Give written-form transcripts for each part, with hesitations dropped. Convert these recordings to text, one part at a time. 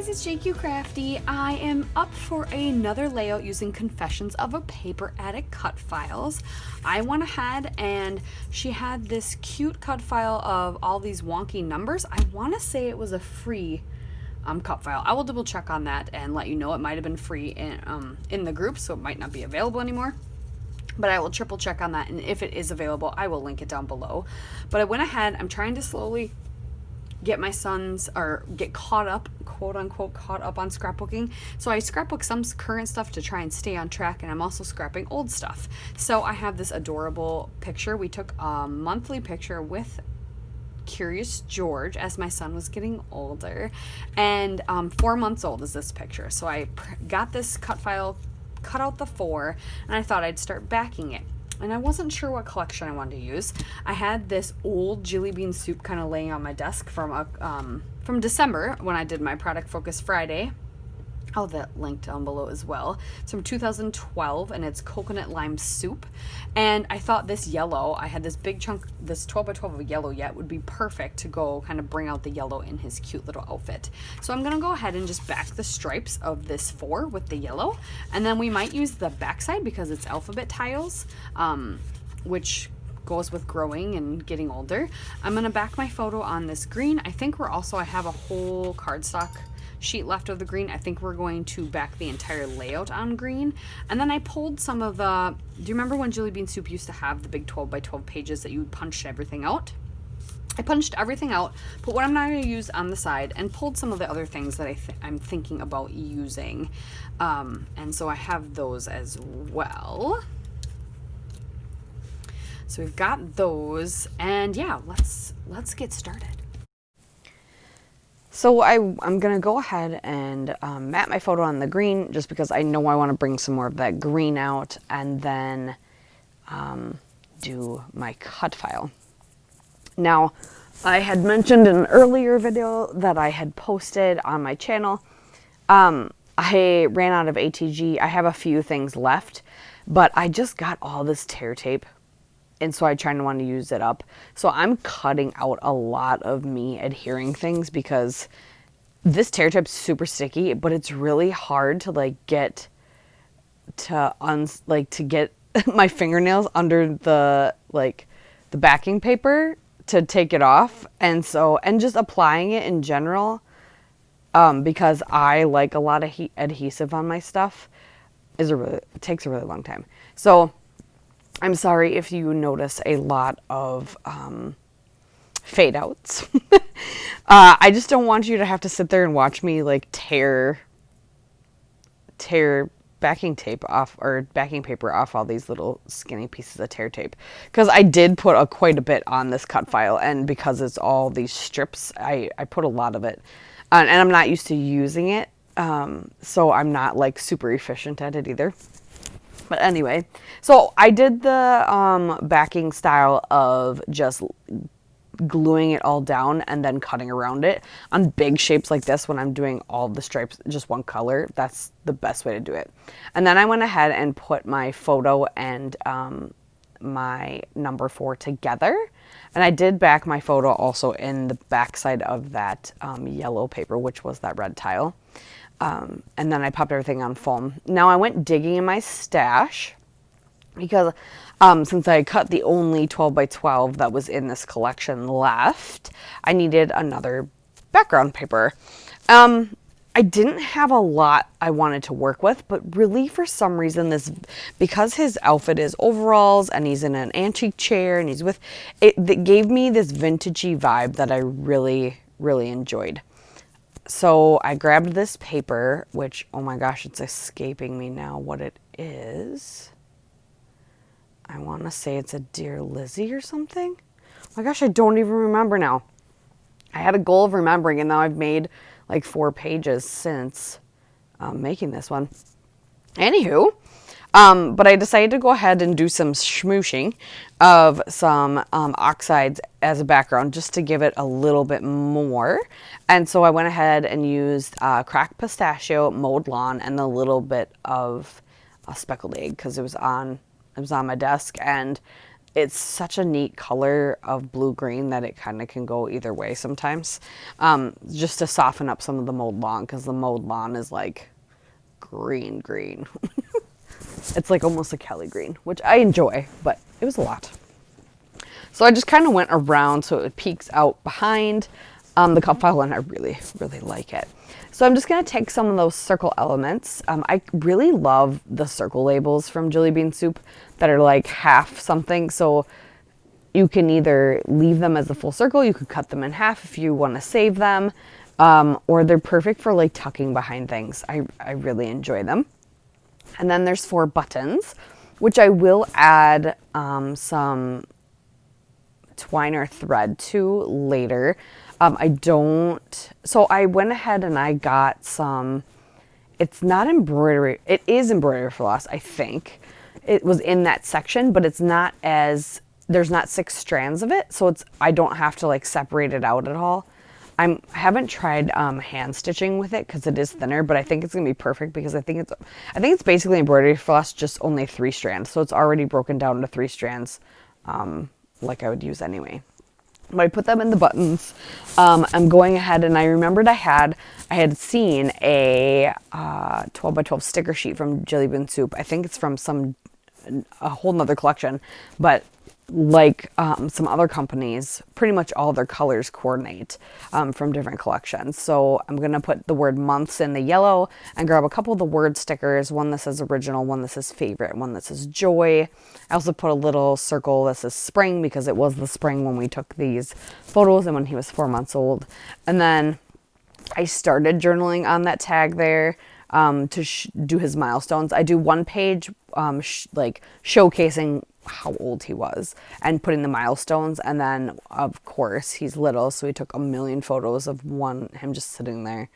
guys, it's JQ Crafty. I am up for another layout using Confessions of a Paper Addict cut files. I went ahead and she had this cute cut file of all these wonky numbers. I want to say it was a free cut file. I will double check on that and let you know. It might have been free in the group, so it might not be available anymore. But I will triple check on that, and if it is available, I will link it down below. But I went ahead, I'm trying to slowly get my sons, or get caught up, quote unquote, caught up on scrapbooking. So I scrapbook some current stuff to try and stay on track, and I'm also scrapping old stuff. So I have this adorable picture. We took a monthly picture with Curious George as my son was getting older, and 4 months old is this picture. So I got this cut file, cut out the 4, and I thought I'd start backing it. And I wasn't sure what collection I wanted to use. I had this old jelly bean soup kind of laying on my desk from December when I did my Product Focus Friday. I'll have that link down below as well. It's from 2012, and it's coconut lime soup. And I thought this yellow, I had this big chunk, this 12 by 12 of yellow yet would be perfect to go kind of bring out the yellow in his cute little outfit. So I'm gonna go ahead and just back the stripes of this 4 with the yellow, and then we might use the backside because it's alphabet tiles, which goes with growing and getting older. I'm gonna back my photo on this green. I think I have a whole cardstock sheet left of the green. I think we're going to back the entire layout on green. And then I pulled some of the, do you remember when Jelly Bean Soup used to have the big 12 by 12 pages that you punched everything out? I punched everything out, put what I'm not going to use on the side, and pulled some of the other things that I'm thinking about using. And so I have those as well. So we've got those, and yeah, let's get started. So I'm going to go ahead and map my photo on the green, just because I know I want to bring some more of that green out, and then do my cut file. Now, I had mentioned in an earlier video that I had posted on my channel. I ran out of ATG. I have a few things left, but I just got all this tear tape, and so I kind of want to use it up. So I'm cutting out a lot of me adhering things because this tear tape's super sticky, but it's really hard to get my fingernails under the backing paper to take it off. And just applying it in general, because I like a lot of adhesive on my stuff, it takes a really long time. So I'm sorry if you notice a lot of fade outs. I just don't want you to have to sit there and watch me tear backing tape off, or backing paper off all these little skinny pieces of tear tape, because I did put quite a bit on this cut file, and because it's all these strips, I put a lot of it, and I'm not used to using it, so I'm not super efficient at it either. But anyway, so I did the backing style of just gluing it all down and then cutting around it. On big shapes like this, when I'm doing all the stripes just one color, that's the best way to do it. And then I went ahead and put my photo and my number 4 together. And I did back my photo also in the backside of that yellow paper, which was that red tile. And then I popped everything on foam. Now I went digging in my stash because since I cut the only 12 by 12 that was in this collection left, I needed another background paper. I didn't have a lot I wanted to work with, but really for some reason because his outfit is overalls and he's in an antique chair and that gave me this vintagey vibe that I really, really enjoyed. So I grabbed this paper, which, oh my gosh, it's escaping me now what it is. I want to say it's a Dear Lizzie or something. Oh my gosh, I don't even remember now. I had a goal of remembering, and now I've made 4 pages since making this one. Anywho, but I decided to go ahead and do some smooshing of some oxides as a background, just to give it a little bit more. And so I went ahead and used cracked pistachio, mowed lawn, and a little bit of a speckled egg, because it was on my desk, and it's such a neat color of blue-green that it kind of can go either way sometimes. Just to soften up some of the mowed lawn, because the mowed lawn is like green. It's like almost a Kelly green, which I enjoy, but it was a lot. So I just kind of went around so it peeks out behind the cup file, and I really, really like it. So I'm just going to take some of those circle elements. I really love the circle labels from Jelly Bean Soup that are like half something. So you can either leave them as a full circle, you could cut them in half if you want to save them, or they're perfect for like tucking behind things. I really enjoy them. And then there's 4 buttons, which I will add some twine or thread to later. So I went ahead and I got some, it's not embroidery, it is embroidery floss, I think. It was in that section, but it's not as, there's not 6 strands of it, so I don't have to like separate it out at all. I haven't tried hand stitching with it because it is thinner, but I think it's gonna be perfect because I think it's basically embroidery floss, just only 3 strands, so it's already broken down to 3 strands, like I would use anyway. But I put them in the buttons. I'm going ahead and I remembered I had seen a 12 by 12 sticker sheet from Jelly Bean Soup. I think it's from a whole nother collection, but like some other companies, pretty much all their colors coordinate from different collections. So I'm going to put the word months in the yellow and grab a couple of the word stickers, one that says original, one that says favorite, one that says joy. I also put a little circle that says spring because it was the spring when we took these photos and when he was 4 months old. And then I started journaling on that tag there to do his milestones. I do one page like showcasing how old he was and putting the milestones, and then of course he's little, so we took a million photos of him just sitting there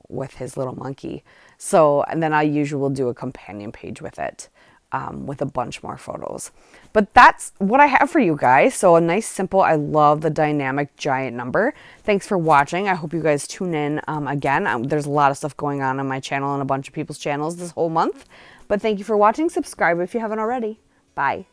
with his little monkey. So, and then I usually will do a companion page with it with a bunch more photos. But that's what I have for you guys. So a nice simple, I love the dynamic giant number. Thanks for watching. I hope you guys tune in again. There's a lot of stuff going on my channel and a bunch of people's channels this whole month. But thank you for watching. Subscribe if you haven't already. Bye.